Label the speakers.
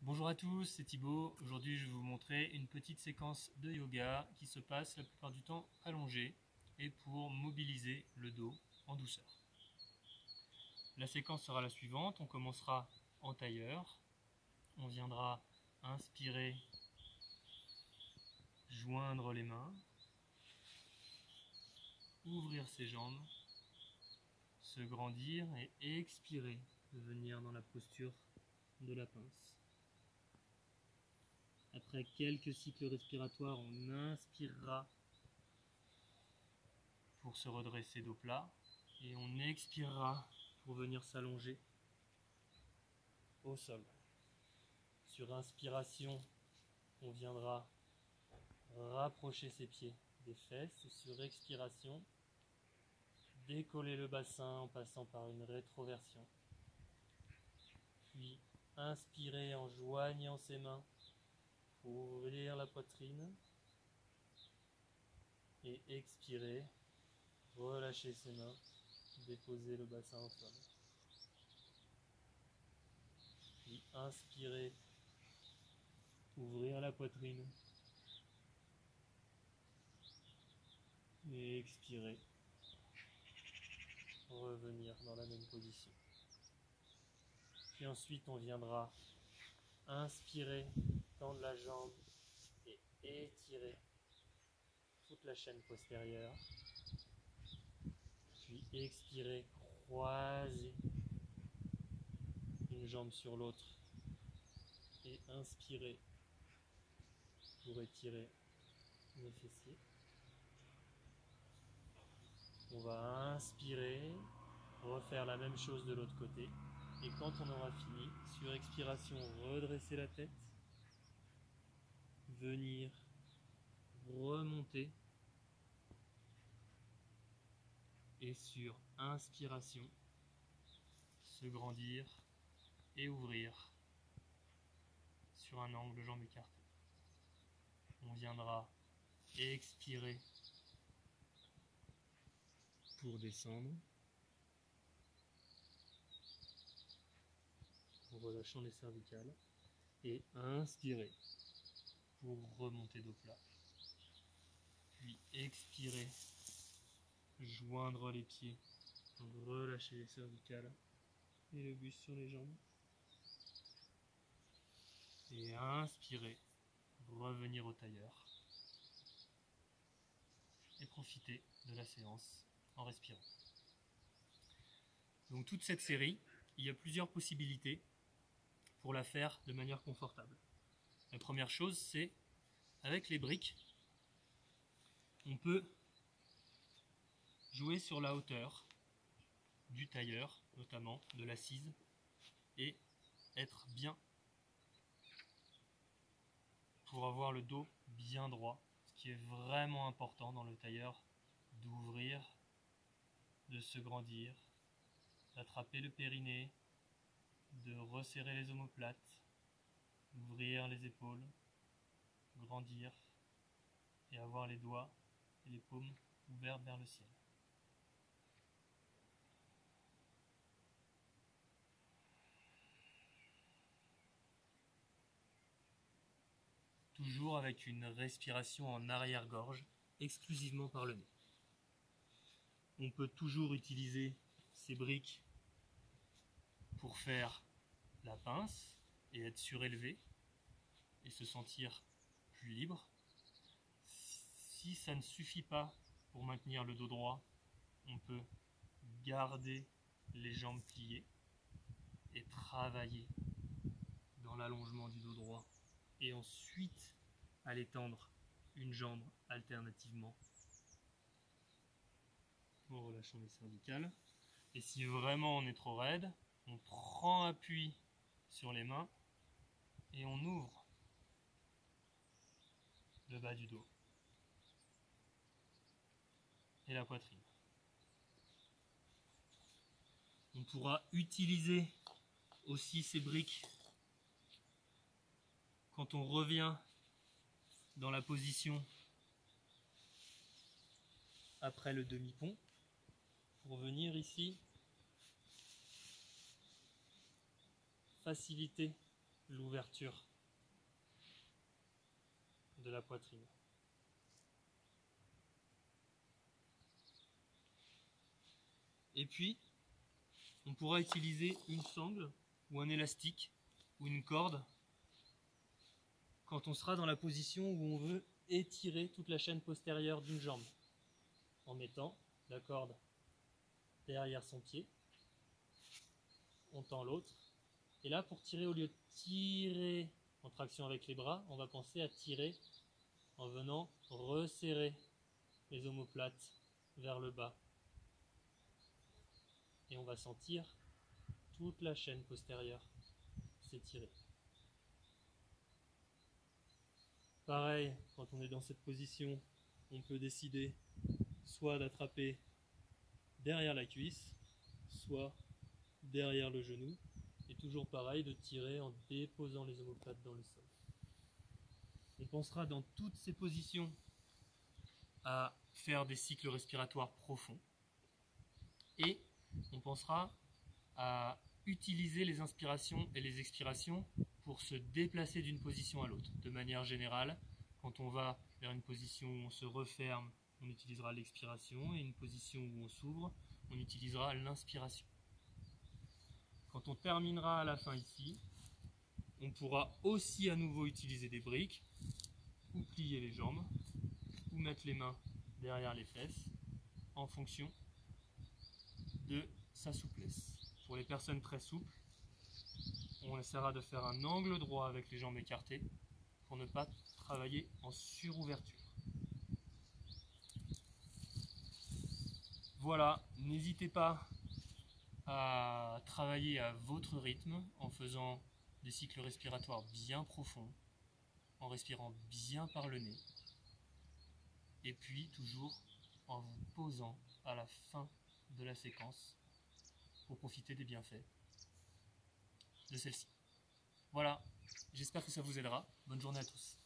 Speaker 1: Bonjour à tous, c'est Thibaut. Aujourd'hui, je vais vous montrer une petite séquence de yoga qui se passe la plupart du temps allongée et pour mobiliser le dos en douceur. La séquence sera la suivante. On commencera en tailleur. On viendra inspirer, joindre les mains, ouvrir ses jambes, se grandir et expirer, venir dans la posture de la pince. Après quelques cycles respiratoires, on inspirera pour se redresser dos plat et on expirera pour venir s'allonger au sol. Sur inspiration, on viendra rapprocher ses pieds des fesses et sur expiration, décoller le bassin en passant par une rétroversion. Puis inspirer en joignant ses mains pour ouvrir la poitrine et expirer, relâcher ses mains, déposer le bassin au sol. Puis inspirer, ouvrir la poitrine et expirer, revenir dans la même position. Puis ensuite on viendra inspirer, tendre la jambe et étirer toute la chaîne postérieure. Puis expirer, croiser une jambe sur l'autre et inspirer pour étirer les fessiers. On va inspirer, refaire la même chose de l'autre côté. Et quand on aura fini, sur expiration, redresser la tête, venir remonter. Et sur inspiration, se grandir et ouvrir sur un angle jambes écartées. On viendra expirer pour descendre, en relâchant les cervicales, et inspirer pour remonter dos plat. Puis expirer, joindre les pieds, relâcher les cervicales et le buste sur les jambes. Et inspirer, revenir au tailleur. Et profiter de la séance en respirant. Donc toute cette série, il y a plusieurs possibilités pour la faire de manière confortable. La première chose, c'est avec les briques, on peut jouer sur la hauteur du tailleur, notamment de l'assise, et être bien pour avoir le dos bien droit, ce qui est vraiment important dans le tailleur, d'ouvrir, de se grandir, d'attraper le périnée, de resserrer les omoplates, d'ouvrir les épaules, grandir et avoir les doigts et les paumes ouvertes vers le ciel. Toujours avec une respiration en arrière-gorge, exclusivement par le nez. On peut toujours utiliser ces briques pour faire la pince et être surélevé et se sentir plus libre. Si ça ne suffit pas pour maintenir le dos droit, on peut garder les jambes pliées et travailler dans l'allongement du dos droit et ensuite aller tendre une jambe alternativement en relâchant les cervicales. Et si vraiment on est trop raide, on prend appui sur les mains et on ouvre le bas du dos et la poitrine. On pourra utiliser aussi ces briques quand on revient dans la position après le demi-pont pour venir ici faciliter l'ouverture de la poitrine. Et puis, on pourra utiliser une sangle ou un élastique ou une corde quand on sera dans la position où on veut étirer toute la chaîne postérieure d'une jambe, en mettant la corde derrière son pied, on tend l'autre, et là pour tirer, au lieu de tirer en traction avec les bras, on va penser à tirer en venant resserrer les omoplates vers le bas, et on va sentir toute la chaîne postérieure s'étirer. Pareil, quand on est dans cette position, on peut décider soit d'attraper derrière la cuisse, soit derrière le genou, et toujours pareil, de tirer en déposant les omoplates dans le sol. On pensera dans toutes ces positions à faire des cycles respiratoires profonds, et on pensera à utiliser les inspirations et les expirations pour se déplacer d'une position à l'autre. De manière générale, quand on va vers une position où on se referme, on utilisera l'expiration, et une position où on s'ouvre, on utilisera l'inspiration. Quand on terminera à la fin ici, on pourra aussi à nouveau utiliser des briques, ou plier les jambes, ou mettre les mains derrière les fesses, en fonction de sa souplesse. Pour les personnes très souples, on essaiera de faire un angle droit avec les jambes écartées pour ne pas travailler en surouverture. Voilà, n'hésitez pas à travailler à votre rythme en faisant des cycles respiratoires bien profonds, en respirant bien par le nez, et puis toujours en vous posant à la fin de la séquence pour profiter des bienfaits de celle-ci. Voilà, j'espère que ça vous aidera. Bonne journée à tous.